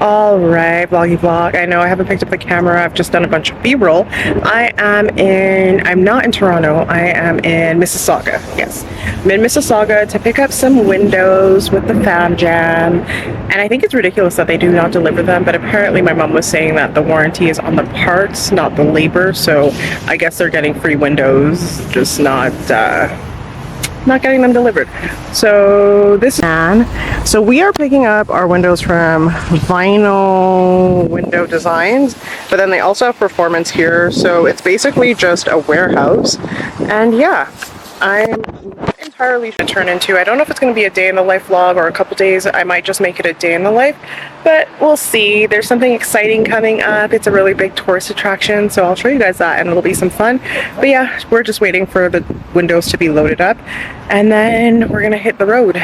All right, vloggy vlog. I know I haven't picked up the camera. I've just done a bunch of B-roll. I'm not in Toronto. I am in Mississauga. Yes, I'm in Mississauga to pick up some windows with the Fam Jam. And I think it's ridiculous that they do not deliver them, but apparently my mom was saying that the warranty is on the parts, not the labor. So I guess they're getting free windows, just not getting them delivered. So we are picking up our windows from Vinyl Window Designs, but then they also have Performance here, so it's basically just a warehouse. And yeah, I'm not entirely sure to turn into. I don't know if it's going to be a day in the life vlog or a couple days. I might just make it a day in the life, but we'll see. There's something exciting coming up. It's a really big tourist attraction, so I'll show you guys that and it'll be some fun. But yeah, we're just waiting for the windows to be loaded up and then we're gonna hit the road.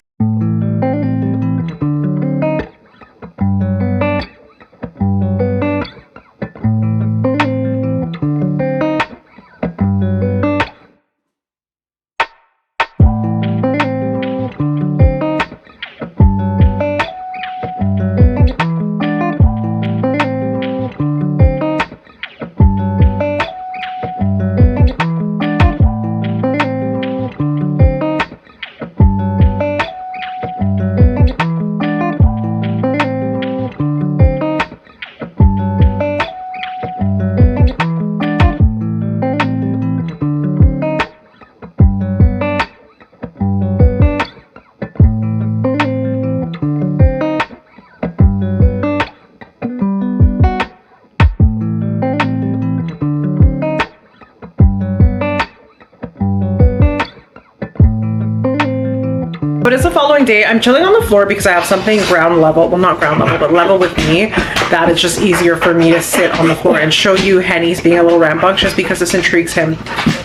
But it's the following day. I'm chilling on the floor because I have something ground level, well not ground level, but level with me, that it's just easier for me to sit on the floor and show you Henny's being a little rambunctious because this intrigues him.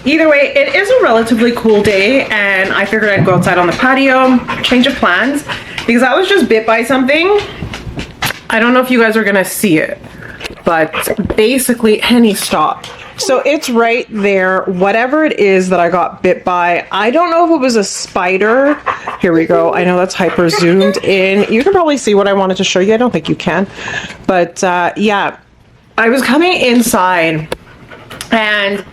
Either way, it is a relatively cool day and I figured I'd go outside on the patio, change of plans, because I was just bit by something. I don't know if you guys are gonna see it, but basically, Henny, stop. So it's right there, whatever it is that I got bit by. I don't know if it was a spider. Here we go. I know that's hyper zoomed in. You can probably see what I wanted to show you. I don't think you can. But yeah, I was coming inside and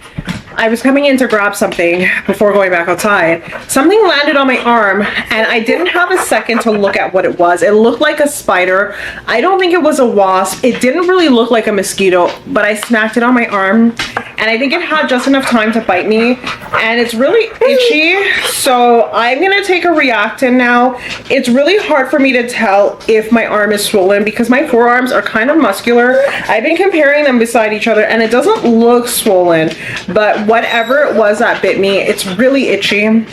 I was coming in to grab something before going back outside. Something landed on my arm and I didn't have a second to look at what it was. It looked like a spider. I don't think it was a wasp. It didn't really look like a mosquito, but I smacked it on my arm and I think it had just enough time to bite me and it's really itchy. So I'm gonna take a Reactin now. It's really hard for me to tell if my arm is swollen because my forearms are kind of muscular. I've been comparing them beside each other and it doesn't look swollen, but whatever it was that bit me, it's really itchy.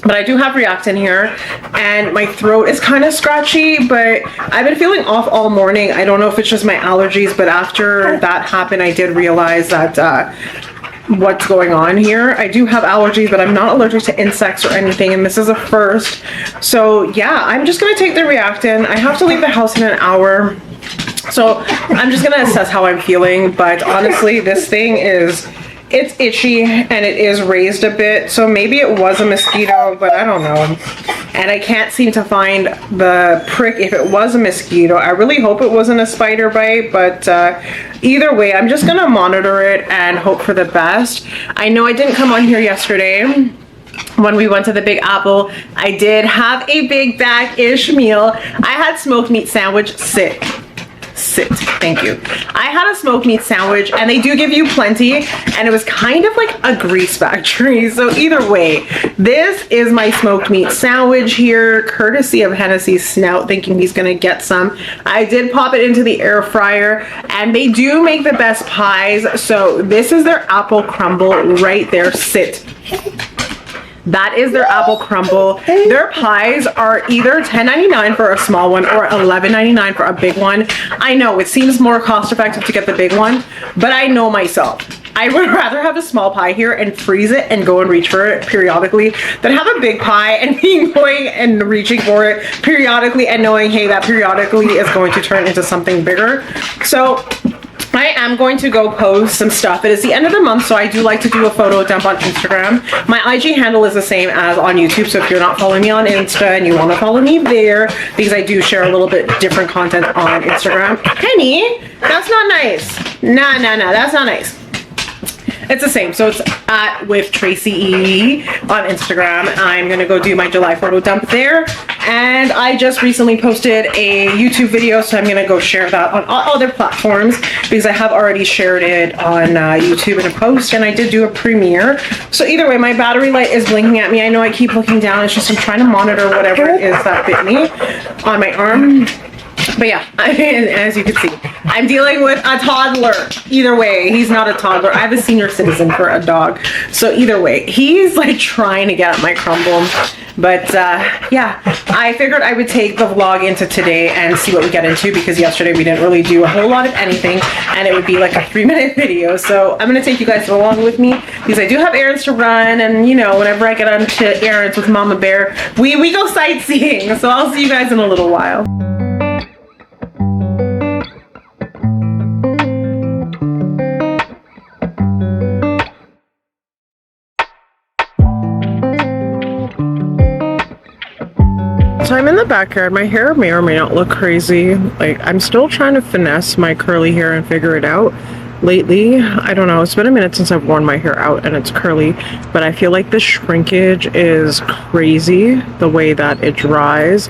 But I do have Reactin here and my throat is kind of scratchy, but I've been feeling off all morning. I don't know if it's just my allergies, but after that happened, I did realize that what's going on here. I do have allergies, but I'm not allergic to insects or anything, and this is a first. So yeah, I'm just gonna take the Reactin. I have to leave the house in an hour. So I'm just gonna assess how I'm feeling, but honestly, this thing it's itchy and it is raised a bit, so maybe it was a mosquito, but I don't know. And I can't seem to find the prick if it was a mosquito. I really hope it wasn't a spider bite, but either way, I'm just gonna monitor it and hope for the best. I know I didn't come on here yesterday when we went to the Big Apple. I did have a big bag-ish meal. I had smoked meat sandwich. Sit, thank you. I had a smoked meat sandwich and they do give you plenty and it was kind of like a grease factory. So either way, this is my smoked meat sandwich here, courtesy of Hennessy's Snout, thinking he's gonna get some. I did pop it into the air fryer and they do make the best pies. So this is their apple crumble right there. Sit. That is their apple crumble. Their pies are either $10.99 for a small one or $11.99 for a big one. I know it seems more cost effective to get the big one, but I know myself. I would rather have a small pie here and freeze it and go and reach for it periodically than have a big pie and being going and reaching for it periodically and knowing, hey, that periodically is going to turn into something bigger. So I am going to go post some stuff. It is the end of the month, so I do like to do a photo dump on Instagram. My IG handle is the same as on YouTube, so if you're not following me on Insta and you want to follow me there, because I do share a little bit different content on Instagram. Henny, that's not nice. Nah, that's not nice. It's the same, so it's at with Tracy E on Instagram. I'm gonna go do my July photo dump there, and I just recently posted a YouTube video, so I'm gonna go share that on all other platforms because I have already shared it on YouTube in a post, and I did do a premiere. So either way, my battery light is blinking at me. I know I keep looking down. It's just I'm trying to monitor whatever it is that bit me on my arm. But yeah, as you can see, I'm dealing with a toddler. Either way, he's not a toddler. I have a senior citizen for a dog. So either way, he's like trying to get at my crumble. But yeah, I figured I would take the vlog into today and see what we get into, because yesterday we didn't really do a whole lot of anything and it would be like a 3-minute video. So I'm going to take you guys along with me because I do have errands to run, and you know, whenever I get onto errands with Mama Bear, we go sightseeing. So I'll see you guys in a little while. So I'm in the backyard. My hair may or may not look crazy. Like, I'm still trying to finesse my curly hair and figure it out. Lately, I don't know, it's been a minute since I've worn my hair out and it's curly, but I feel like the shrinkage is crazy, the way that it dries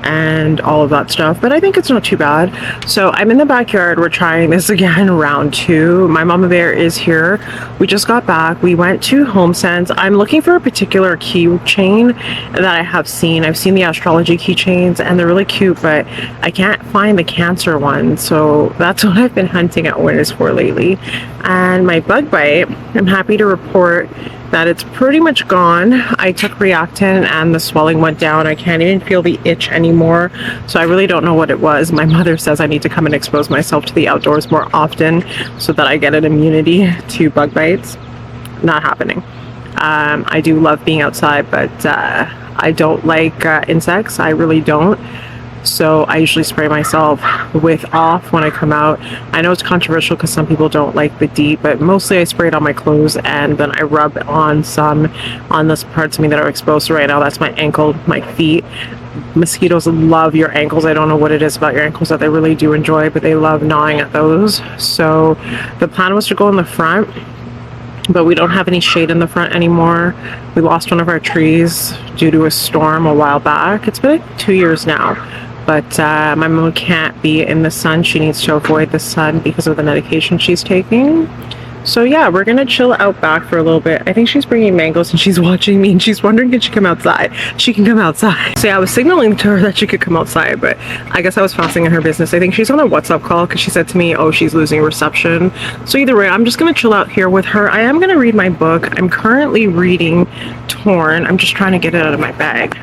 and all of that stuff, but I think it's not too bad. So I'm in the backyard. We're trying this again, round 2. My Mama Bear is here. We just got back. We went to HomeSense. I'm looking for a particular keychain that I have seen. I've seen the astrology keychains and they're really cute, but I can't find the Cancer one. So that's what I've been hunting at Winners for lately. And my bug bite, I'm happy to report that it's pretty much gone. I took Reactin and the swelling went down. I can't even feel the itch anymore. So I really don't know what it was. My mother says I need to come and expose myself to the outdoors more often so that I get an immunity to bug bites. Not happening. I do love being outside, but I don't like insects. I really don't. So I usually spray myself with off when I come out. I know it's controversial because some people don't like the DEET, but mostly I spray it on my clothes and then I rub on some on those parts of me that are exposed. Right now that's my ankle, my feet. Mosquitoes love your ankles. I don't know what it is about your ankles that they really do enjoy, but they love gnawing at those. So the plan was to go in the front, but we don't have any shade in the front anymore. We lost one of our trees due to a storm a while back. It's been like 2 years now. But my mom can't be in the sun. She needs to avoid the sun because of the medication she's taking. So yeah, we're gonna chill out back for a little bit. I think she's bringing mangoes and she's watching me and she's wondering, can she come outside? She can come outside. So yeah, I was signaling to her that she could come outside, but I guess I was fussing in her business. I think she's on a WhatsApp call because she said to me, oh, she's losing reception. So either way, I'm just gonna chill out here with her. I am gonna read my book. I'm currently reading Torn. I'm just trying to get it out of my bag.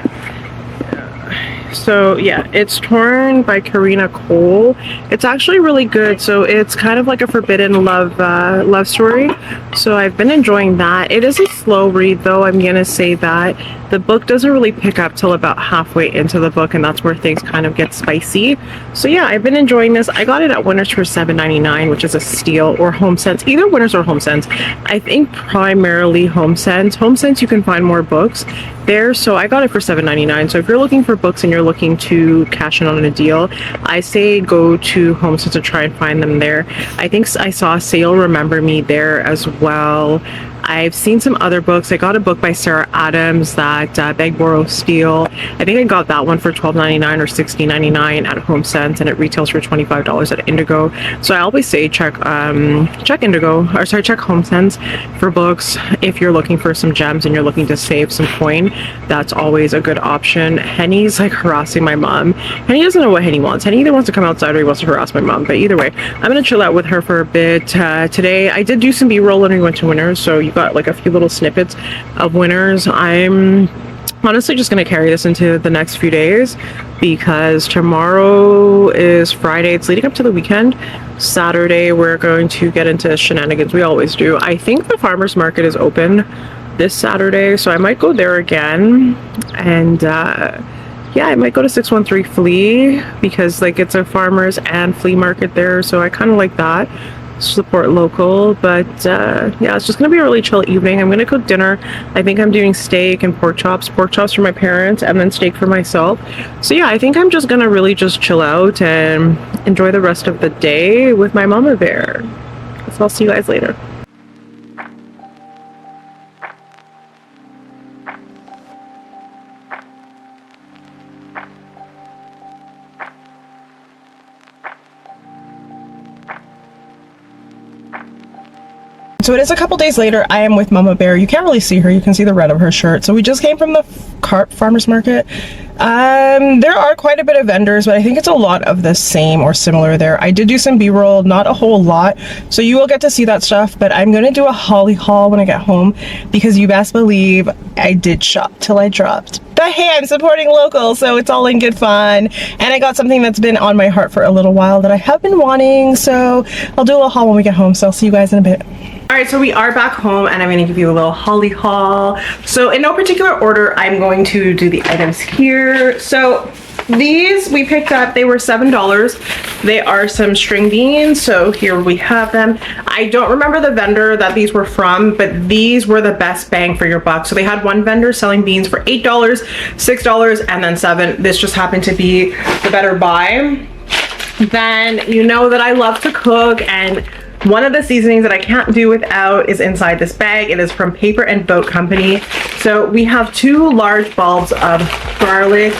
So yeah, it's Torn by Karina Cole. It's actually really good. So it's kind of like a forbidden love story. So I've been enjoying that. It is a slow read though, I'm gonna say that. The book doesn't really pick up till about halfway into the book, and that's where things kind of get spicy. So yeah, I've been enjoying this. I got it at Winners for $7.99, which is a steal, or HomeSense, either Winners or HomeSense. I think primarily HomeSense. HomeSense, you can find more books there, so I got it for $7.99. So if you're looking for books and you're looking to cash in on a deal, I say go to HomeSense and try and find them there. I think I saw Sale Remember Me there as well. I've seen some other books. I got a book by Sarah Adams, that Beg, Borrow, Steal. I think I got that one for $12.99 or $16.99 at HomeSense, and it retails for $25 at Indigo. So I always say check Indigo, or sorry, check HomeSense for books if you're looking for some gems and you're looking to save some coin. That's always a good option. Henny's like harassing my mom. Henny doesn't know what Henny wants. Henny either wants to come outside or he wants to harass my mom. But either way, I'm gonna chill out with her for a bit. Today I did do some B-roll when we went to Winners, so you got like a few little snippets of Winners. I'm honestly just going to carry this into the next few days because tomorrow is Friday. It's leading up to the weekend. Saturday we're going to get into shenanigans. We always do. I think the farmers market is open this Saturday, so I might go there again and yeah, I might go to 613 Flea because like it's a farmers and flea market there, so I kind of like that. Support local. But yeah, it's just gonna be a really chill evening. I'm gonna cook dinner. I think I'm doing steak and pork chops for my parents and then steak for myself. So yeah, I think I'm just gonna really just chill out and enjoy the rest of the day with my mama bear. So I'll see you guys later. So it is a couple days later. I am with Mama Bear. You can't really see her. You can see the red of her shirt. So we just came from the Carp farmers market. There are quite a bit of vendors, but I think it's a lot of the same or similar there. I did do some B-roll, not a whole lot. So you will get to see that stuff, but I'm going to do a Holly haul when I get home because you best believe I did shop till I dropped. But hey, I'm supporting local, so it's all in good fun. And I got something that's been on my heart for a little while that I have been wanting. So I'll do a little haul when we get home. So I'll see you guys in a bit. All right, so we are back home and I'm going to give you a little Holly haul. So in no particular order, I'm going to do the items here. So these we picked up, they were $7. They are some string beans. So here we have them. I don't remember the vendor that these were from, but these were the best bang for your buck. So they had one vendor selling beans for $8, $6, and then $7. This just happened to be the better buy. Then you know that I love to cook, and one of the seasonings that I can't do without is inside this bag. It is from Paper and Boat Company. So we have 2 large bulbs of garlic.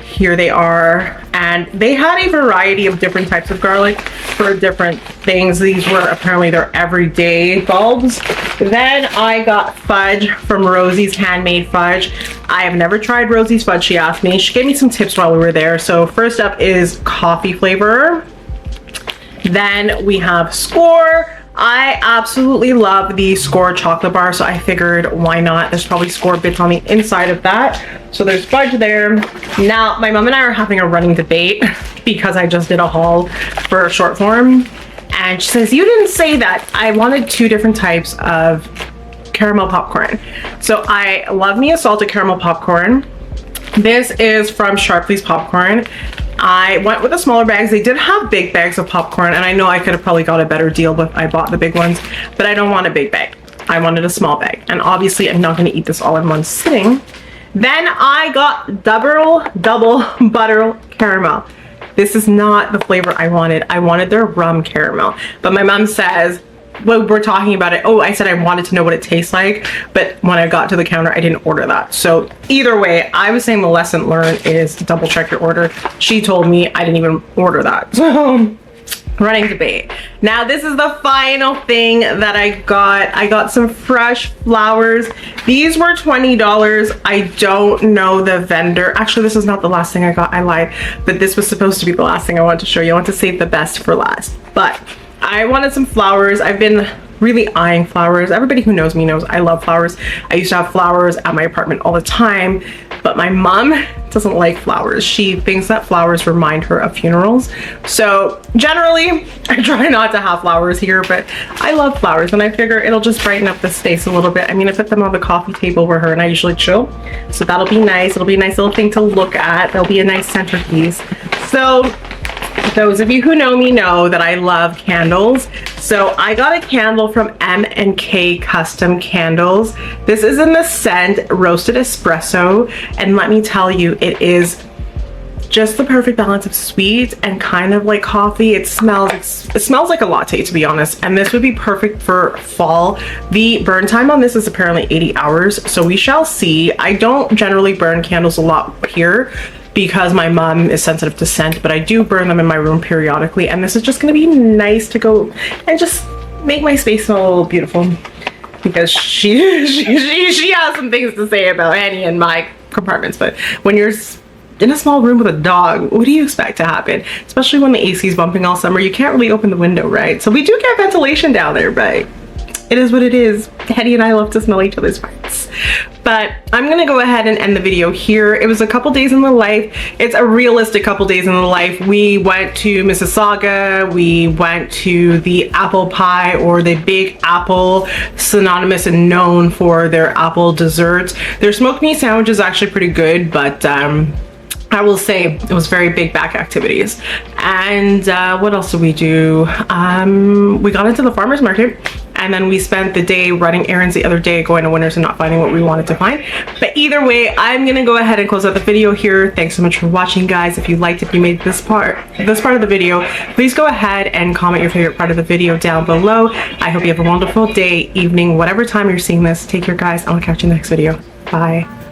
Here they are. And they had a variety of different types of garlic for different things. These were apparently their everyday bulbs. Then I got fudge from Rosie's Handmade Fudge. I have never tried Rosie's fudge, she asked me. She gave me some tips while we were there. So first up is coffee flavor. Then we have Score. I absolutely love the Score chocolate bar, so I figured why not? There's probably Score bits on the inside of that. So there's fudge there. Now, my mom and I are having a running debate because I just did a haul for short form. And she says, you didn't say that. I wanted 2 different types of caramel popcorn. So I love me a salted caramel popcorn. This is from Sharpley's Popcorn. I went with the smaller bags. They did have big bags of popcorn, and I know I could have probably got a better deal if I bought the big ones, but I don't want a big bag. I wanted a small bag, and obviously I'm not going to eat this all in one sitting. Then I got double butter caramel. This is not the flavor I wanted. I wanted their rum caramel, but my mom says, when we're talking about it, oh, I said I wanted to know what it tastes like, but when I got to the counter, I didn't order that. So either way, I was saying the lesson learned is to double check your order. She told me I didn't even order that. So running debate. Now this is the final thing that I got. I got some fresh flowers. These were $20. I don't know the vendor. Actually, this is not the last thing I got. I lied. But this was supposed to be the last thing I wanted to show you. I want to save the best for last. But I wanted some flowers. I've been really eyeing flowers. Everybody who knows me knows I love flowers. I used to have flowers at my apartment all the time, but my mom doesn't like flowers. She thinks that flowers remind her of funerals. So generally, I try not to have flowers here, but I love flowers and I figure it'll just brighten up the space a little bit. I mean, I put them on the coffee table where her and I usually chill. So that'll be nice. It'll be a nice little thing to look at. There'll be a nice centerpiece. So those of you who know me know that I love candles. So I got a candle from M&K Custom Candles. This is in the scent Roasted Espresso. And let me tell you, it is just the perfect balance of sweet and kind of like coffee. It smells like a latte, to be honest. And this would be perfect for fall. The burn time on this is apparently 80 hours. So we shall see. I don't generally burn candles a lot here because my mom is sensitive to scent, but I do burn them in my room periodically, and this is just going to be nice to go and just make my space smell a little beautiful, because she has some things to say about Annie and my compartments. But when you're in a small room with a dog, what do you expect to happen? Especially when the AC is bumping all summer, you can't really open the window, right? So we do get ventilation down there, but it is what it is. Hetty and I love to smell each other's farts. But I'm gonna go ahead and end the video here. It was a couple days in the life. It's a realistic couple days in the life. We went to Mississauga. We went to the apple pie, or the Big Apple, synonymous and known for their apple desserts. Their smoked meat sandwich is actually pretty good, but I will say it was very big back activities. And what else did we do? We got into the farmer's market, and then we spent the day running errands the other day, going to Winners and not finding what we wanted to find. But either way, I'm gonna go ahead and close out the video here. Thanks so much for watching, guys. If you liked, if you made this part of the video, please go ahead and comment your favorite part of the video down below. I hope you have a wonderful day, evening, whatever time you're seeing this. Take care, guys. I'll catch you in the next video. Bye.